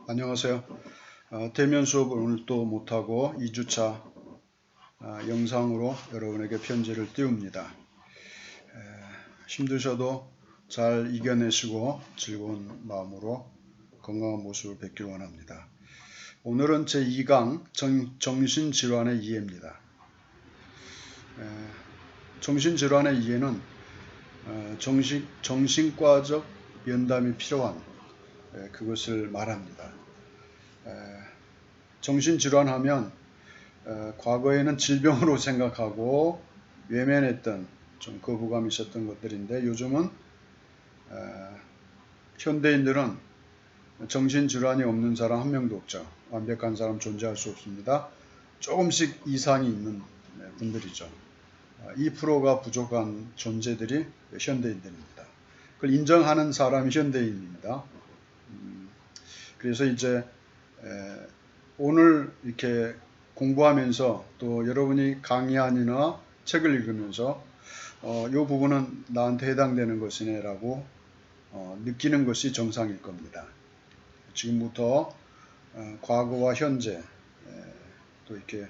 안녕하세요. 대면 수업을 오늘 또 못하고 2주차 영상으로 여러분에게 편지를 띄웁니다. 힘드셔도 잘 이겨내시고 즐거운 마음으로 건강한 모습을 뵙길 원합니다. 오늘은 제2강 정신질환의 이해입니다. 정신질환의 이해는 정신과적 면담이 필요한 그것을 말합니다. 정신질환하면 과거에는 질병으로 생각하고 외면했던 좀 거부감이 있었던 것들인데 요즘은 현대인들은 정신질환이 없는 사람 한 명도 없죠. 완벽한 사람 존재할 수 없습니다. 조금씩 이상이 있는 분들이죠. 2%가 부족한 존재들이 현대인들입니다. 그걸 인정하는 사람이 현대인입니다. 그래서 이제 오늘 이렇게 공부하면서 또 여러분이 강의안이나 책을 읽으면서 이 부분은 나한테 해당되는 것이네 라고 느끼는 것이 정상일 겁니다. 지금부터 과거와 현재 또 이렇게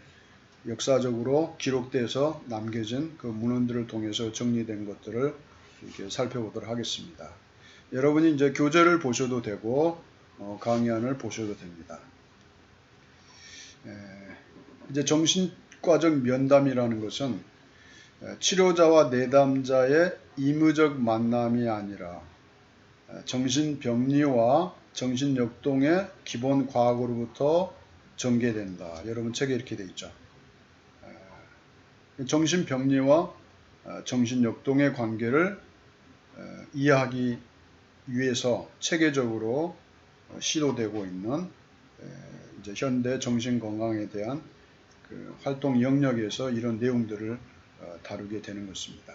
역사적으로 기록돼서 남겨진 그 문헌들을 통해서 정리된 것들을 이렇게 살펴보도록 하겠습니다. 여러분이 이제 교재를 보셔도 되고 강의안을 보셔도 됩니다. 이제 정신과적 면담이라는 것은 치료자와 내담자의 임의적 만남이 아니라 정신병리와 정신역동의 기본 과학으로부터 전개된다. 여러분 책에 이렇게 되어 있죠. 정신병리와 정신역동의 관계를 이해하기 위해서 체계적으로 시도되고 있는 이제 현대 정신건강에 대한 그 활동 영역에서 이런 내용들을 다루게 되는 것입니다.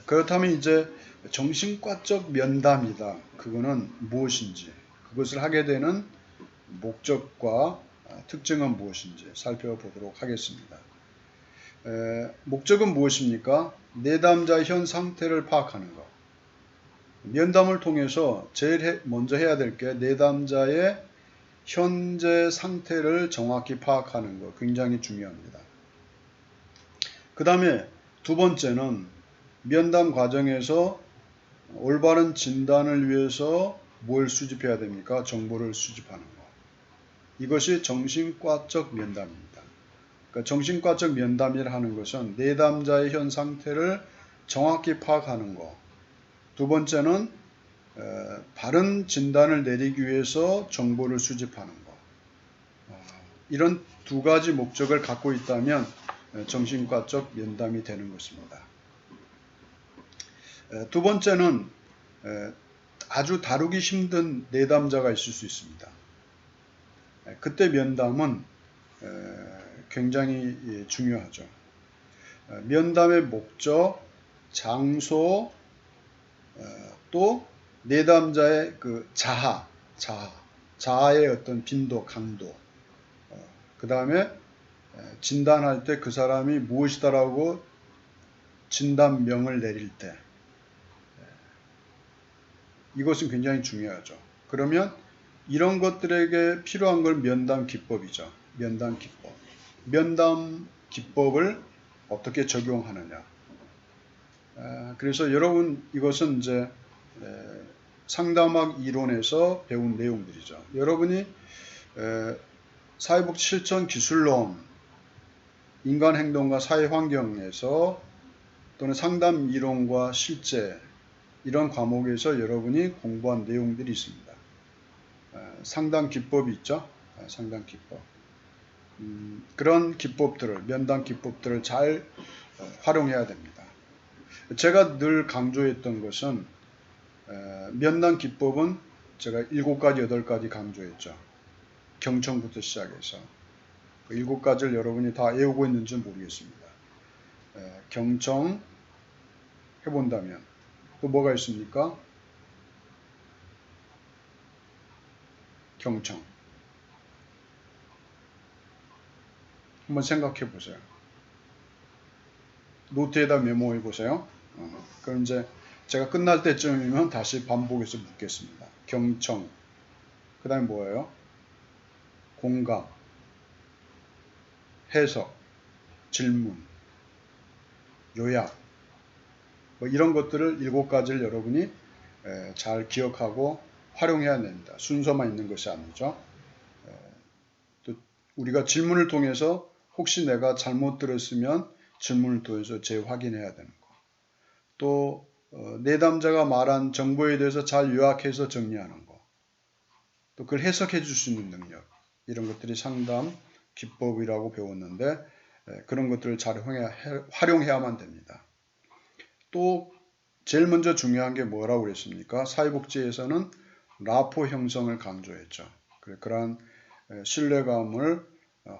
그렇다면 이제 정신과적 면담이다. 그거는 무엇인지, 그것을 하게 되는 목적과 특징은 무엇인지 살펴보도록 하겠습니다. 목적은 무엇입니까? 내담자의 현 상태를 파악하는 것. 면담을 통해서 제일 먼저 해야 될 게 내담자의 현재 상태를 정확히 파악하는 것 굉장히 중요합니다. 그 다음에 두 번째는 면담 과정에서 올바른 진단을 위해서 뭘 수집해야 됩니까? 정보를 수집하는 것. 이것이 정신과적 면담입니다. 그러니까 정신과적 면담이라 하는 것은 내담자의 현 상태를 정확히 파악하는 것. 두 번째는 바른 진단을 내리기 위해서 정보를 수집하는 것. 이런 두 가지 목적을 갖고 있다면 정신과적 면담이 되는 것입니다. 두 번째는 아주 다루기 힘든 내담자가 있을 수 있습니다. 그때 면담은 굉장히 중요하죠. 면담의 목적, 장소, 또 내담자의 그 자아의 어떤 빈도, 강도, 그 다음에 진단할 때 그 사람이 무엇이다라고 진단명을 내릴 때 이것은 굉장히 중요하죠. 그러면 이런 것들에게 필요한 걸 면담 기법이죠. 면담 기법. 면담 기법을 어떻게 적용하느냐. 그래서 여러분 이것은 이제 상담학 이론에서 배운 내용들이죠. 여러분이 사회복지 실천 기술론, 인간행동과 사회환경에서 또는 상담 이론과 실제 이런 과목에서 여러분이 공부한 내용들이 있습니다. 상담 기법이 있죠. 상담 기법. 그런 기법들을, 면담 기법들을 잘 활용해야 됩니다. 제가 늘 강조했던 것은 면담 기법은 제가 7가지, 8가지 강조했죠. 경청부터 시작해서 그 7가지를 여러분이 다 외우고 있는지 모르겠습니다. 경청 해본다면 또 뭐가 있습니까? 경청. 한번 생각해 보세요. 노트에다 메모해 보세요. 그럼 이제 제가 끝날 때쯤이면 다시 반복해서 묻겠습니다. 경청. 그 다음에 뭐예요? 공감, 해석, 질문, 요약, 뭐 이런 것들을 7가지를 여러분이 잘 기억하고 활용해야 됩니다. 순서만 있는 것이 아니죠. 또 우리가 질문을 통해서 혹시 내가 잘못 들었으면 질문을 통해서 재확인해야 되는 거. 또 내담자가 말한 정보에 대해서 잘 요약해서 정리하는 거. 또 그걸 해석해 줄 수 있는 능력. 이런 것들이 상담 기법이라고 배웠는데 그런 것들을 잘 활용해야만 됩니다. 또 제일 먼저 중요한 게 뭐라고 그랬습니까? 사회복지에서는 라포 형성을 강조했죠. 그러한 신뢰감을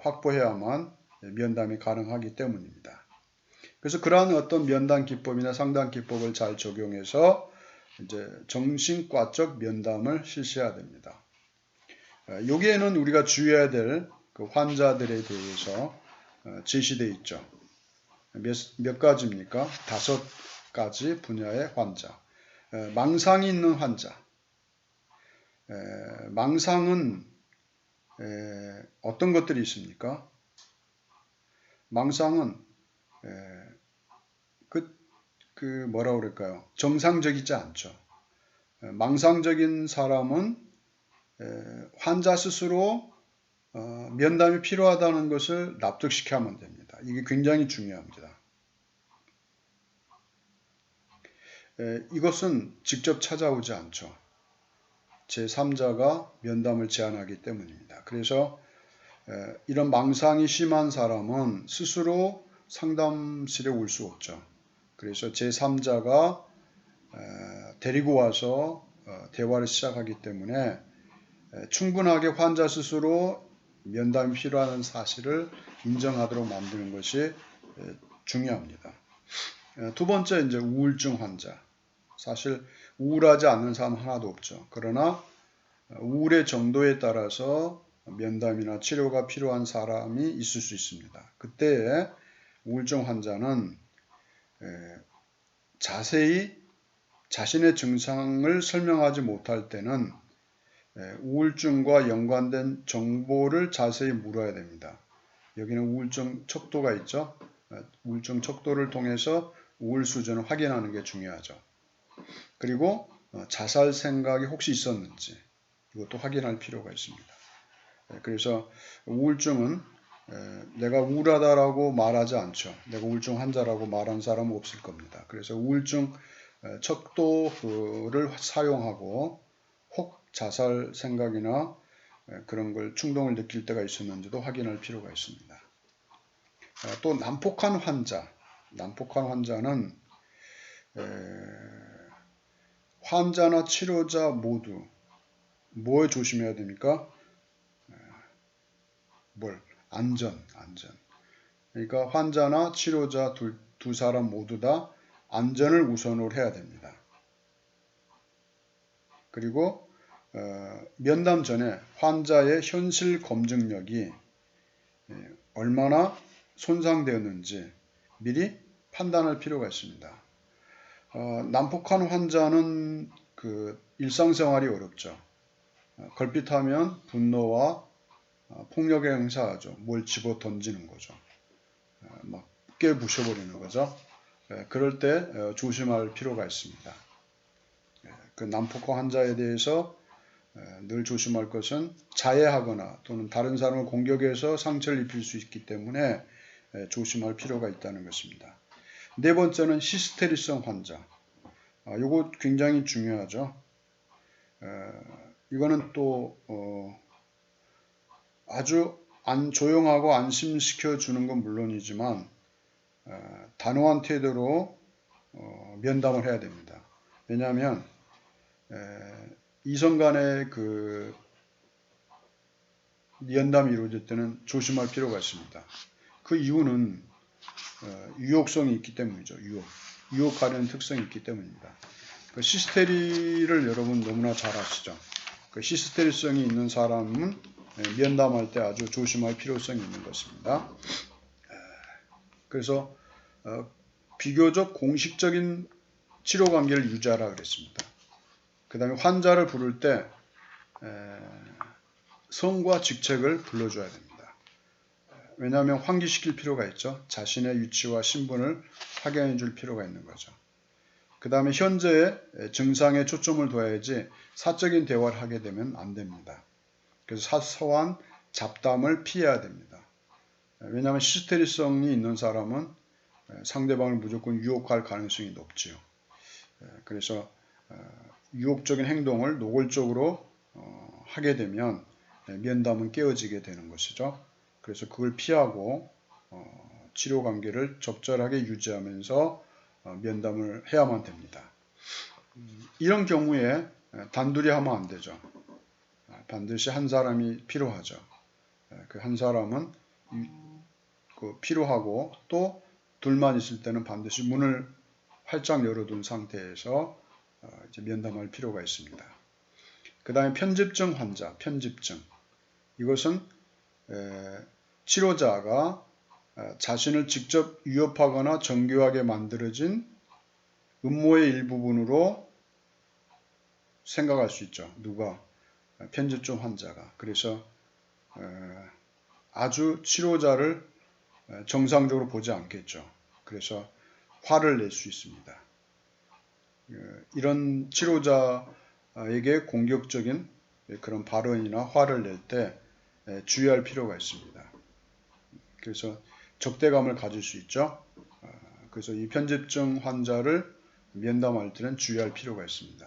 확보해야만 면담이 가능하기 때문입니다. 그래서 그러한 어떤 면담 기법이나 상담 기법을 잘 적용해서 이제 정신과적 면담을 실시해야 됩니다. 여기에는 우리가 주의해야 될 그 환자들에 대해서 제시되어 있죠. 몇 가지입니까? 5가지 분야의 환자. 망상이 있는 환자. 망상은 어떤 것들이 있습니까? 망상은 뭐라고 그럴까요? 정상적이지 않죠. 망상적인 사람은 환자 스스로 면담이 필요하다는 것을 납득시켜야만 됩니다. 이게 굉장히 중요합니다. 이것은 직접 찾아오지 않죠. 제3자가 면담을 제안하기 때문입니다. 그래서 이런 망상이 심한 사람은 스스로 상담실에 올 수 없죠. 그래서 제3자가 데리고 와서 대화를 시작하기 때문에 충분하게 환자 스스로 면담이 필요한 사실을 인정하도록 만드는 것이 중요합니다. 두 번째, 이제 우울증 환자. 사실 우울하지 않는 사람 하나도 없죠. 그러나 우울의 정도에 따라서 면담이나 치료가 필요한 사람이 있을 수 있습니다. 그때에 우울증 환자는 자세히 자신의 증상을 설명하지 못할 때는 우울증과 연관된 정보를 자세히 물어야 됩니다. 여기는 우울증 척도가 있죠. 우울증 척도를 통해서 우울 수준을 확인하는 게 중요하죠. 그리고 자살 생각이 혹시 있었는지 이것도 확인할 필요가 있습니다. 그래서 우울증은 내가 우울하다라고 말하지 않죠. 내가 우울증 환자라고 말한 사람은 없을 겁니다. 그래서 우울증 척도를 사용하고 혹 자살 생각이나 그런 걸 충동을 느낄 때가 있었는지도 확인할 필요가 있습니다. 또 난폭한 환자. 난폭한 환자는 환자나 치료자 모두 뭐에 조심해야 됩니까? 안전. 그러니까 환자나 치료자 두 사람 모두 다 안전을 우선으로 해야 됩니다. 그리고 면담 전에 환자의 현실 검증력이 얼마나 손상되었는지 미리 판단할 필요가 있습니다. 난폭한 환자는 일상생활이 어렵죠. 걸핏하면 분노와 폭력에 행사하죠. 뭘 집어 던지는 거죠. 막 깨부셔버리는 거죠. 그럴 때 조심할 필요가 있습니다. 그 난폭한 환자에 대해서 늘 조심할 것은 자해하거나 또는 다른 사람을 공격해서 상처를 입힐 수 있기 때문에 조심할 필요가 있다는 것입니다. 네 번째는 히스테리성 환자. 이거 굉장히 중요하죠. 이거는 또 아주 조용하고 안심시켜 주는 건 물론이지만 단호한 태도로 면담을 해야 됩니다. 왜냐하면 이성 간의 면담이 이루어질 때는 조심할 필요가 있습니다. 그 이유는 유혹성이 있기 때문이죠. 유혹하려는 특성이 있기 때문입니다. 그 히스테리를 여러분 너무나 잘 아시죠. 그 히스테리성이 있는 사람은 면담할 때 아주 조심할 필요성이 있는 것입니다. 그래서 비교적 공식적인 치료 관계를 유지하라 그랬습니다. 그 다음에 환자를 부를 때 성과 직책을 불러줘야 됩니다. 왜냐하면 환기시킬 필요가 있죠. 자신의 위치와 신분을 확인해 줄 필요가 있는 거죠. 그 다음에 현재의 증상에 초점을 둬야지 사적인 대화를 하게 되면 안 됩니다. 그래서 사소한 잡담을 피해야 됩니다. 왜냐하면 히스테리성이 있는 사람은 상대방을 무조건 유혹할 가능성이 높지요. 그래서 유혹적인 행동을 노골적으로 하게 되면 면담은 깨어지게 되는 것이죠. 그래서 그걸 피하고 치료 관계를 적절하게 유지하면서 면담을 해야만 됩니다. 이런 경우에 단둘이 하면 안 되죠. 반드시 한 사람이 필요하죠. 그 한 사람은 필요하고 또 둘만 있을 때는 반드시 문을 활짝 열어둔 상태에서 이제 면담할 필요가 있습니다. 그 다음에 편집증 환자, 편집증. 이것은 치료자가 자신을 직접 위협하거나 정교하게 만들어진 음모의 일부분으로 생각할 수 있죠. 누가? 편집증 환자가. 그래서 아주 치료자를 정상적으로 보지 않겠죠. 그래서 화를 낼 수 있습니다. 이런 치료자에게 공격적인 그런 발언이나 화를 낼 때 주의할 필요가 있습니다. 그래서 적대감을 가질 수 있죠. 그래서 이 편집증 환자를 면담할 때는 주의할 필요가 있습니다.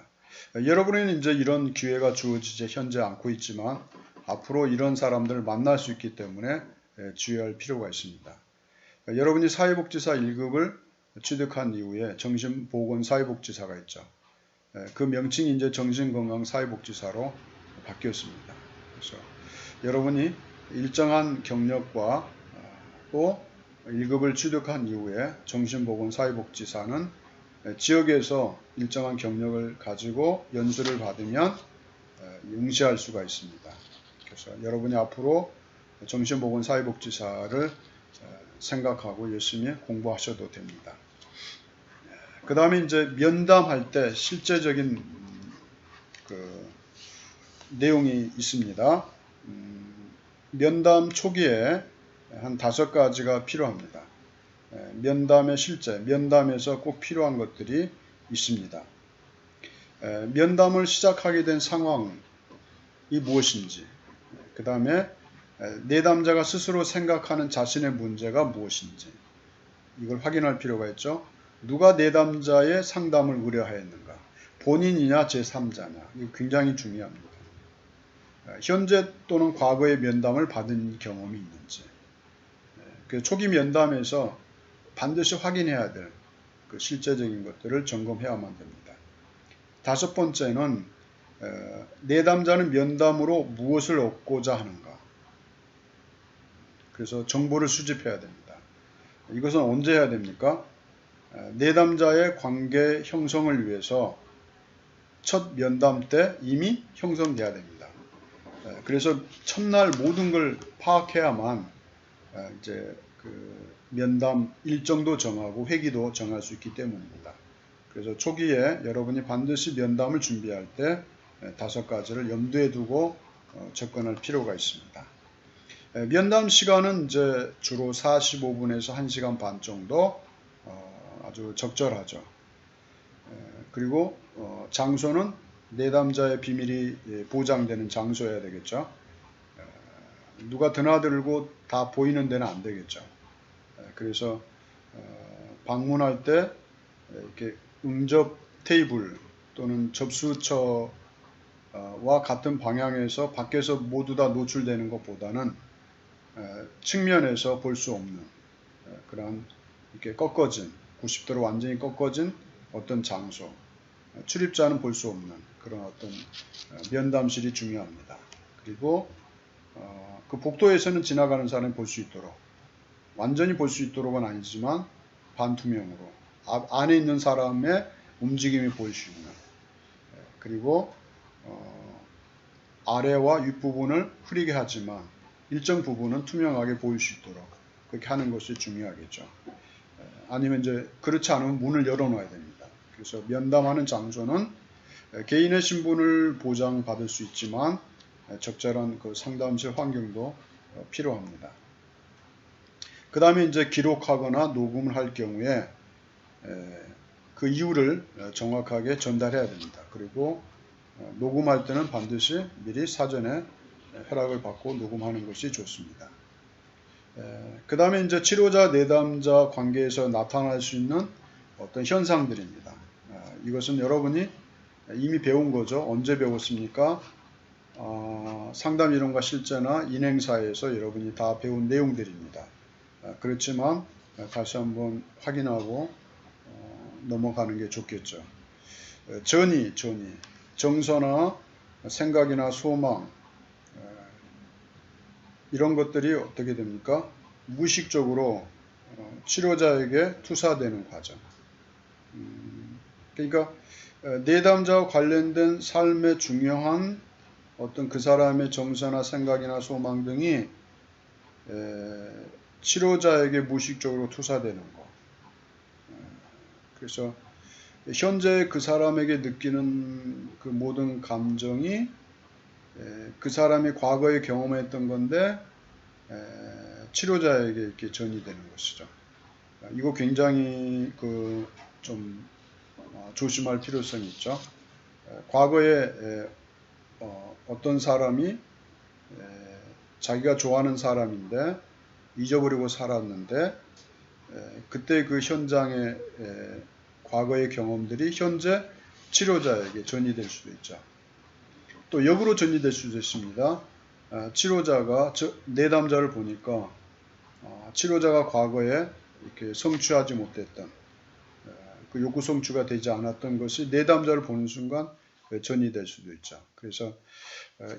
여러분은 이제 이런 기회가 주어지지 현재 않고 있지만 앞으로 이런 사람들을 만날 수 있기 때문에 주의할 필요가 있습니다. 여러분이 사회복지사 1급을 취득한 이후에 정신보건사회복지사가 있죠. 그 명칭이 이제 정신건강사회복지사로 바뀌었습니다. 그래서 여러분이 일정한 경력과 또 1급을 취득한 이후에 정신보건사회복지사는 지역에서 일정한 경력을 가지고 연수를 받으면 응시할 수가 있습니다. 그래서 여러분이 앞으로 정신보건사회복지사를 생각하고 열심히 공부하셔도 됩니다. 그 다음에 이제 면담할 때 실제적인 내용이 있습니다. 면담 초기에 한 5가지가 필요합니다. 면담의 실제, 면담에서 꼭 필요한 것들이 있습니다. 면담을 시작하게 된 상황이 무엇인지, 그 다음에 내담자가 스스로 생각하는 자신의 문제가 무엇인지 이걸 확인할 필요가 있죠. 누가 내담자의 상담을 의뢰하였는가, 본인이냐 제3자냐, 이거 굉장히 중요합니다. 현재 또는 과거의 면담을 받은 경험이 있는지, 그 초기 면담에서 반드시 확인해야 될 그 실제적인 것들을 점검해야만 됩니다. 5번째는 내담자는 면담으로 무엇을 얻고자 하는가. 그래서 정보를 수집해야 됩니다. 이것은 언제 해야 됩니까? 내담자의 관계 형성을 위해서 첫 면담 때 이미 형성돼야 됩니다. 그래서 첫날 모든 걸 파악해야만 이제 그 면담 일정도 정하고 회기도 정할 수 있기 때문입니다. 그래서 초기에 여러분이 반드시 면담을 준비할 때 5가지를 염두에 두고 접근할 필요가 있습니다. 면담 시간은 이제 주로 45분에서 1시간 반 정도 아주 적절하죠. 그리고 장소는 내담자의 비밀이 보장되는 장소여야 되겠죠. 누가 드나들고 다 보이는 데는 안 되겠죠. 그래서 방문할 때 이렇게 응접 테이블 또는 접수처와 같은 방향에서 밖에서 모두 다 노출되는 것보다는 측면에서 볼 수 없는 그런 이렇게 꺾어진 90도로 완전히 꺾어진 어떤 장소, 출입자는 볼 수 없는 그런 어떤 면담실이 중요합니다. 그리고 그 복도에서는 지나가는 사람이 볼 수 있도록, 완전히 볼 수 있도록은 아니지만 반투명으로 안에 있는 사람의 움직임이 보일 수 있는, 그리고 아래와 윗부분을 흐리게 하지만 일정 부분은 투명하게 보일 수 있도록 그렇게 하는 것이 중요하겠죠. 아니면 이제 그렇지 않으면 문을 열어놔야 됩니다. 그래서 면담하는 장소는 개인의 신분을 보장받을 수 있지만 적절한 그 상담실 환경도 필요합니다. 그 다음에 이제 기록하거나 녹음을 할 경우에 그 이유를 정확하게 전달해야 됩니다. 그리고 녹음할 때는 반드시 미리 사전에 허락을 받고 녹음하는 것이 좋습니다. 그 다음에 이제 치료자 내담자 관계에서 나타날 수 있는 어떤 현상들입니다. 이것은 여러분이 이미 배운 거죠. 언제 배웠습니까? 상담 이론과 실제나 인행사에서 여러분이 다 배운 내용들입니다. 그렇지만 다시 한번 확인하고 넘어가는 게 좋겠죠. 전이, 정서나 생각이나 소망, 이런 것들이 어떻게 됩니까? 무의식적으로 치료자에게 투사되는 과정. 그러니까 내담자와 관련된 삶의 중요한 어떤 그 사람의 정서나 생각이나 소망 등이 치료자에게 무의식적으로 투사되는 거. 그래서 현재 그 사람에게 느끼는 그 모든 감정이 그 사람이 과거에 경험했던 건데 치료자에게 이렇게 전이되는 것이죠. 이거 굉장히 좀 조심할 필요성이 있죠. 과거에 어떤 사람이 자기가 좋아하는 사람인데 잊어버리고 살았는데 그때 그 현장의 과거의 경험들이 현재 치료자에게 전이될 수도 있죠. 또 역으로 전이될 수도 있습니다. 치료자가 내담자를 보니까 치료자가 과거에 이렇게 성취하지 못했던 그 욕구 성취가 되지 않았던 것이 내담자를 보는 순간 전이될 수도 있죠. 그래서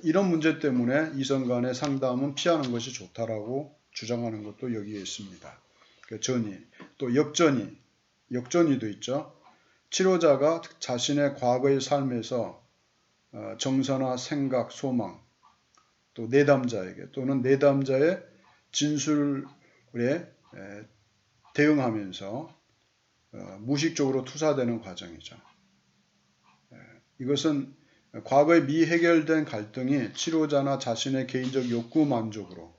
이런 문제 때문에 이성 간의 상담은 피하는 것이 좋다라고 주장하는 것도 여기에 있습니다. 전이, 또 역전이도 있죠. 치료자가 자신의 과거의 삶에서 정서나 생각, 소망, 또 내담자에게 또는 내담자의 진술에 대응하면서 무의식적으로 투사되는 과정이죠. 이것은 과거에 미해결된 갈등이 치료자나 자신의 개인적 욕구 만족으로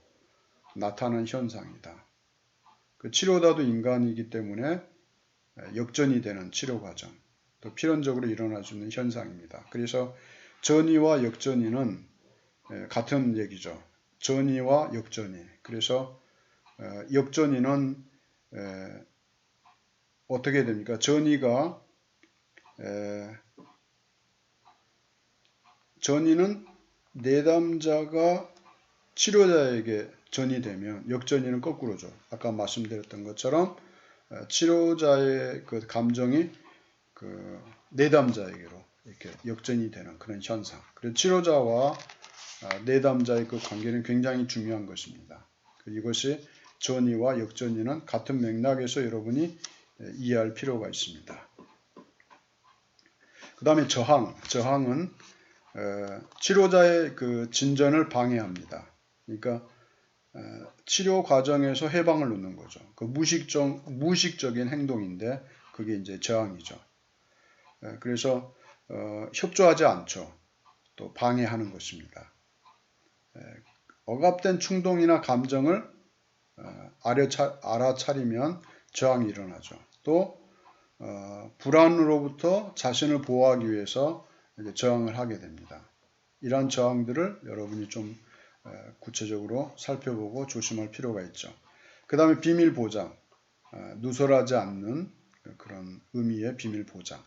나타나는 현상이다. 그 치료자도 인간이기 때문에 역전이 되는 치료 과정, 또 필연적으로 일어날 수 있는 현상입니다. 그래서 전이와 역전이는 같은 얘기죠. 전이와 역전이. 그래서 역전이는 어떻게 됩니까? 전이는 내담자가 치료자에게 전이되면 역전이는 거꾸로죠. 아까 말씀드렸던 것처럼 치료자의 그 감정이 그 내담자에게로 이렇게 역전이 되는 그런 현상. 그래서 치료자와 내담자의 그 관계는 굉장히 중요한 것입니다. 이것이 전이와 역전이는 같은 맥락에서 여러분이 이해할 필요가 있습니다. 그 다음에 저항은 치료자의 그 진전을 방해합니다. 그러니까 치료 과정에서 해방을 놓는 거죠. 그 무의식적인 행동인데 그게 이제 저항이죠. 그래서 협조하지 않죠. 또 방해하는 것입니다. 억압된 충동이나 감정을 알아차리면 저항이 일어나죠. 또 불안으로부터 자신을 보호하기 위해서 이제 저항을 하게 됩니다. 이러한 저항들을 여러분이 좀 구체적으로 살펴보고 조심할 필요가 있죠. 그 다음에 비밀 보장, 누설하지 않는 그런 의미의 비밀 보장.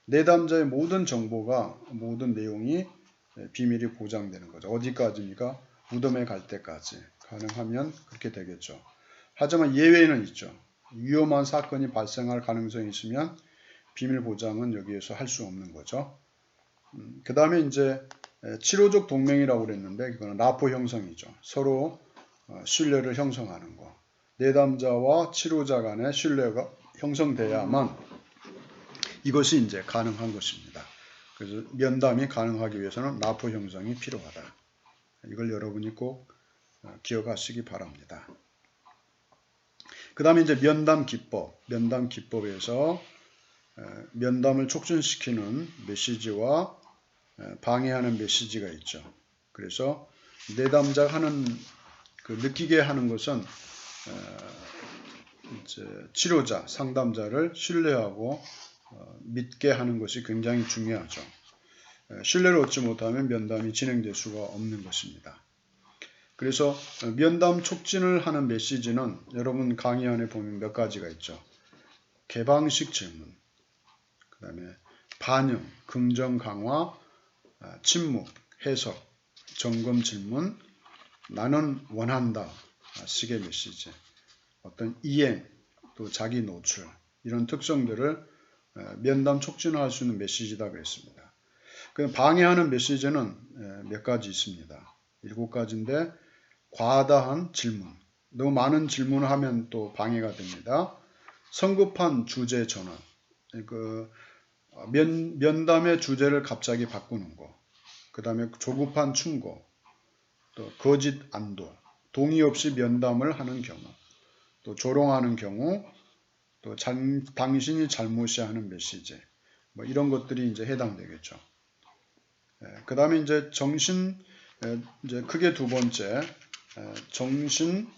내담자의 모든 정보가, 모든 내용이 비밀이 보장되는 거죠. 어디까지입니까? 무덤에 갈 때까지. 가능하면 그렇게 되겠죠. 하지만 예외는 있죠. 위험한 사건이 발생할 가능성이 있으면 비밀 보장은 여기에서 할 수 없는 거죠. 그 다음에 이제 치료적 동맹이라고 그랬는데 이거는 라포 형성이죠. 서로 신뢰를 형성하는 거. 내담자와 치료자 간의 신뢰가 형성돼야만 이것이 이제 가능한 것입니다. 그래서 면담이 가능하기 위해서는 라포 형성이 필요하다. 이걸 여러분이 꼭 기억하시기 바랍니다. 그 다음에 이제 면담 기법에서 면담을 촉진시키는 메시지와 방해하는 메시지가 있죠. 그래서 내담자가 하는 느끼게 하는 것은 이제 치료자, 상담자를 신뢰하고 믿게 하는 것이 굉장히 중요하죠. 신뢰를 얻지 못하면 면담이 진행될 수가 없는 것입니다. 그래서 면담 촉진을 하는 메시지는 여러분 강의 안에 보면 몇 가지가 있죠. 개방식 질문, 그 다음에 반응, 긍정 강화, 침묵, 해석, 점검 질문, 나는 원한다 식의 메시지, 어떤 이행, 또 자기 노출, 이런 특성들을 면담 촉진할 수 있는 메시지다 그랬습니다. 방해하는 메시지는 몇 가지 있습니다. 7가지인데 과다한 질문, 너무 많은 질문을 하면 또 방해가 됩니다. 성급한 주제 전환, 면담의 주제를 갑자기 바꾸는 거, 그 다음에 조급한 충고, 또 거짓 안도, 동의 없이 면담을 하는 경우, 또 조롱하는 경우, 또 당신이 잘못이야 하는 메시지, 이런 것들이 이제 해당되겠죠. 그 다음에 이제 이제 크게 두 번째, 정신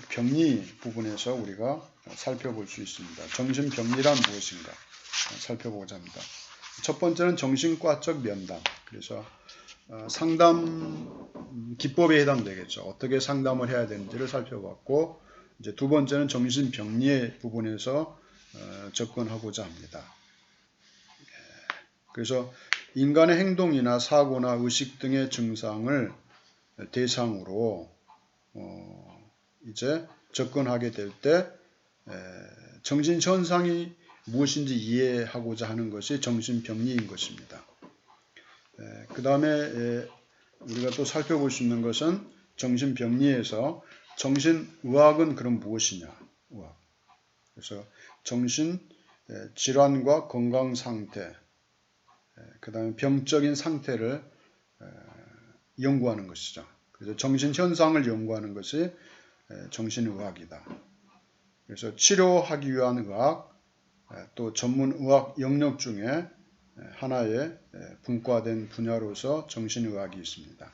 병리 부분에서 우리가 살펴볼 수 있습니다. 정신병리란 무엇인가 살펴보고자 합니다. 첫 번째는 정신과적 면담. 그래서 상담 기법에 해당되겠죠. 어떻게 상담을 해야 되는지를 살펴봤고, 이제 두 번째는 정신병리의 부분에서 접근하고자 합니다. 그래서 인간의 행동이나 사고나 의식 등의 증상을 대상으로 이제 접근하게 될 때 정신현상이 무엇인지 이해하고자 하는 것이 정신병리인 것입니다. 그 다음에 우리가 또 살펴볼 수 있는 것은 정신병리에서 정신의학은 그럼 무엇이냐. 의학. 그래서 정신질환과 건강상태, 그 다음에 병적인 상태를 연구하는 것이죠. 그래서 정신현상을 연구하는 것이 정신의학이다. 그래서 치료하기 위한 의학, 또 전문의학 영역 중에 하나의 분과된 분야로서 정신의학이 있습니다.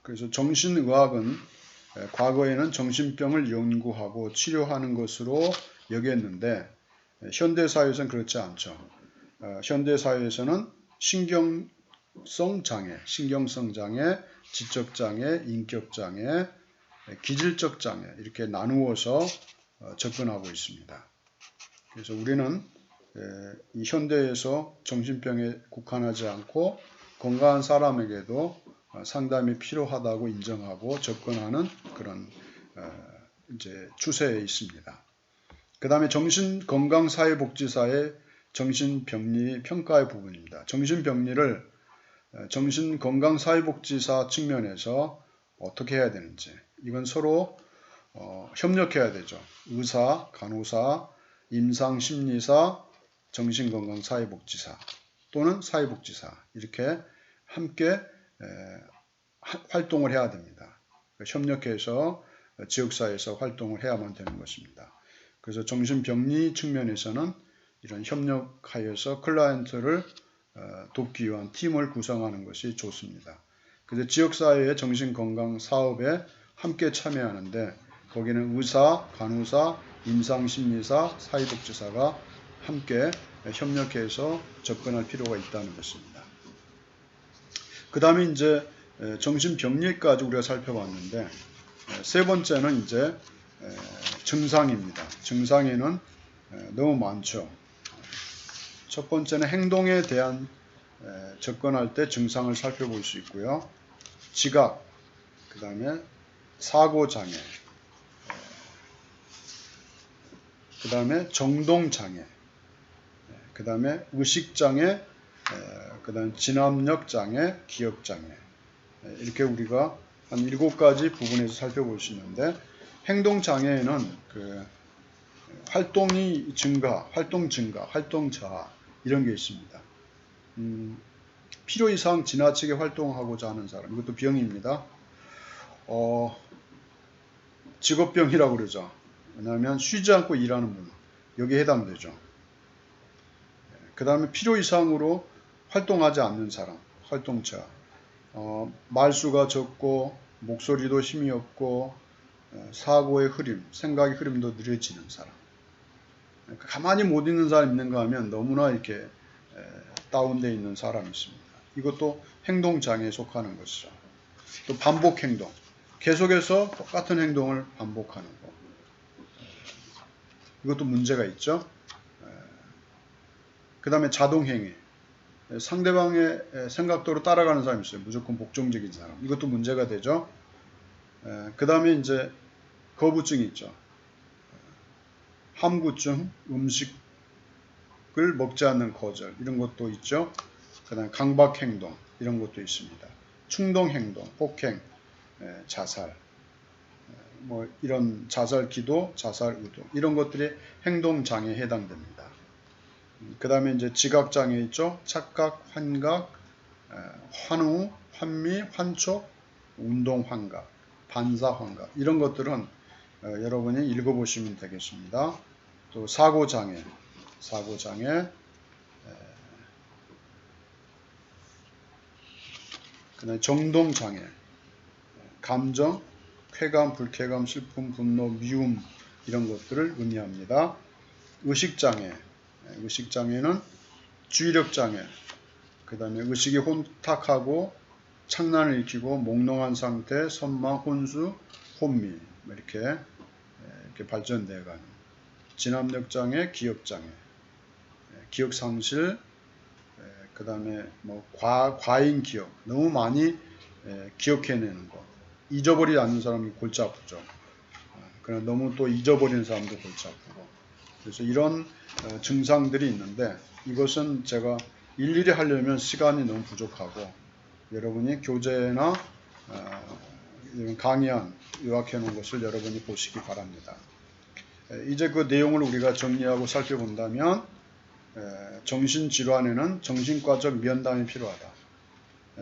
그래서 정신의학은 과거에는 정신병을 연구하고 치료하는 것으로 여겼는데 현대사회에서는 그렇지 않죠. 현대사회에서는 신경성 장애, 지적장애, 인격장애, 기질적 장애 이렇게 나누어서 접근하고 있습니다. 그래서 우리는 이 현대에서 정신병에 국한하지 않고 건강한 사람에게도 상담이 필요하다고 인정하고 접근하는 그런 이제 추세에 있습니다. 그 다음에 정신건강사회복지사의 정신병리 평가의 부분입니다. 정신병리를 정신건강사회복지사 측면에서 어떻게 해야 되는지, 이건 서로 협력해야 되죠. 의사, 간호사, 임상심리사, 정신건강사회복지사 또는 사회복지사 이렇게 함께 활동을 해야 됩니다. 협력해서 지역사회에서 활동을 해야만 되는 것입니다. 그래서 정신병리 측면에서는 이런 협력하여서 클라이언트를 돕기 위한 팀을 구성하는 것이 좋습니다. 그래서 지역사회의 정신건강 사업에 함께 참여하는데 거기는 의사, 간호사, 임상심리사, 사회복지사가 함께 협력해서 접근할 필요가 있다는 것입니다. 그 다음에 이제 정신병리까지 우리가 살펴봤는데 세 번째는 이제 증상입니다. 증상에는 너무 많죠. 첫 번째는 행동에 대한 접근할 때 증상을 살펴볼 수 있고요. 지각, 그 다음에 사고장애, 그 다음에 정동장애, 그 다음에 의식장애, 그 다음에 진압력장애, 기억장애 이렇게 우리가 한 7가지 부분에서 살펴볼 수 있는데 행동장애에는 활동 증가, 활동 저하 이런 게 있습니다. 필요 이상 지나치게 활동하고자 하는 사람, 이것도 병입니다. 직업병이라고 그러죠. 왜냐하면 쉬지 않고 일하는 분, 여기에 해당되죠. 그 다음에 필요 이상으로 활동하지 않는 사람, 활동자. 말수가 적고 목소리도 힘이 없고 사고의 흐림, 생각의 흐름도 느려지는 사람. 가만히 못 있는 사람 있는가 하면 너무나 이렇게 다운되어 있는 사람이 있습니다. 이것도 행동장애에 속하는 것이죠. 또 반복 행동. 계속해서 똑같은 행동을 반복하는 것. 이것도 문제가 있죠. 그 다음에 자동행위. 상대방의 생각대로 따라가는 사람이 있어요. 무조건 복종적인 사람. 이것도 문제가 되죠. 그 다음에 이제 거부증이 있죠. 함구증, 음식을 먹지 않는 거절. 이런 것도 있죠. 그 다음에 강박행동. 이런 것도 있습니다. 충동행동, 폭행, 자살. 뭐 이런 자살 기도, 자살 의도. 이런 것들이 행동장애에 해당됩니다. 그 다음에 이제 지각장애 있죠. 착각, 환각, 환우, 환미, 환촉, 운동환각, 반사환각 이런 것들은 여러분이 읽어보시면 되겠습니다. 또 사고장애, 그 다음에 정동장애, 감정, 쾌감, 불쾌감, 슬픔, 분노, 미움 이런 것들을 의미합니다. 의식장애는 주의력장애, 그 다음에 의식이 혼탁하고 착란을 일으키고 몽롱한 상태, 선망, 혼수, 혼미 이렇게 발전되어가는 진압력장애, 기억장애, 기억상실, 그 다음에 뭐 과잉 기억, 너무 많이 기억해내는 것, 잊어버리지 않는 사람이 골치 아프죠. 그러나 너무 또 잊어버리는 사람도 골치 아프고. 그래서 이런 증상들이 있는데 이것은 제가 일일이 하려면 시간이 너무 부족하고 여러분이 교재나 이런 강의안 요약해 놓은 것을 여러분이 보시기 바랍니다. 이제 그 내용을 우리가 정리하고 살펴본다면 정신질환에는 정신과적 면담이 필요하다.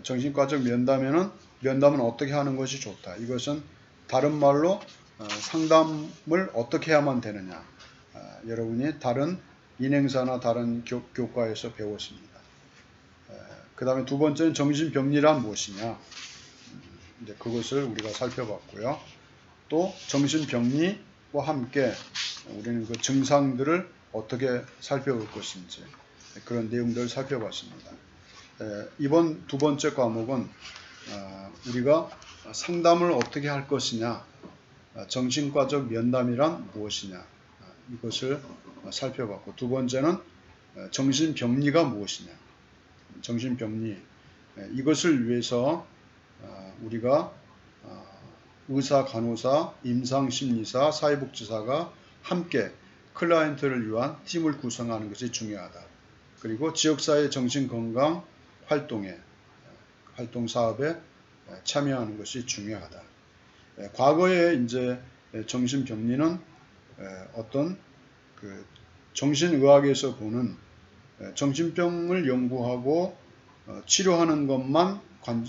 정신과적 면담은 어떻게 하는 것이 좋다. 이것은 다른 말로 상담을 어떻게 해야만 되느냐. 여러분이 다른 인행사나 다른 교과에서 배웠습니다. 그 다음에 두 번째는 정신병리란 무엇이냐. 이제 그것을 우리가 살펴봤고요. 또 정신병리와 함께 우리는 그 증상들을 어떻게 살펴볼 것인지 그런 내용들을 살펴봤습니다. 이번 두 번째 과목은 우리가 상담을 어떻게 할 것이냐, 정신과적 면담이란 무엇이냐 이것을 살펴봤고 두 번째는 정신병리가 무엇이냐, 정신병리 이것을 위해서 우리가 의사, 간호사, 임상심리사, 사회복지사가 함께 클라이언트를 위한 팀을 구성하는 것이 중요하다. 그리고 지역사회 정신건강 활동 사업에 참여하는 것이 중요하다. 과거에 이제 정신병리는 어떤 그 정신의학에서 보는 정신병을 연구하고 치료하는 것만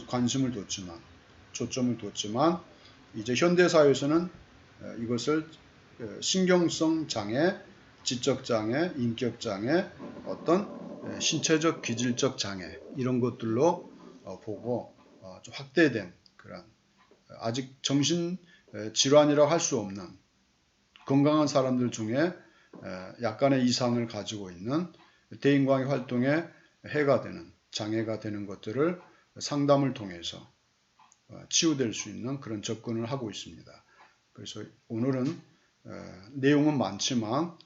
관심을 뒀지만 초점을 뒀지만 이제 현대사회에서는 이것을 신경성 장애, 지적 장애, 인격 장애, 어떤 신체적 기질적 장애 이런 것들로 보고 좀 확대된 그런 아직 정신 질환이라고 할 수 없는 건강한 사람들 중에 약간의 이상을 가지고 있는 대인관계 활동에 해가 되는 장애가 되는 것들을 상담을 통해서 치유될 수 있는 그런 접근을 하고 있습니다. 그래서 오늘은 내용은 많지만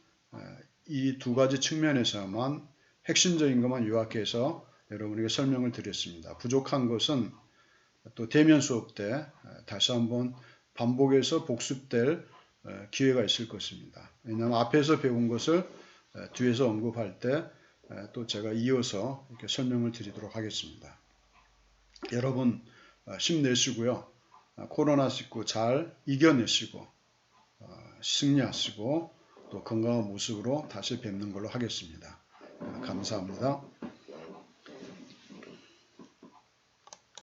이 두 가지 측면에서만 핵심적인 것만 요약해서 여러분에게 설명을 드렸습니다. 부족한 것은 또 대면 수업 때 다시 한번 반복해서 복습될 기회가 있을 것입니다. 왜냐하면 앞에서 배운 것을 뒤에서 언급할 때 또 제가 이어서 이렇게 설명을 드리도록 하겠습니다. 여러분 힘내시고요. 코로나19 잘 이겨내시고 승리하시고 또 건강한 모습으로 다시 뵙는 걸로 하겠습니다. 감사합니다.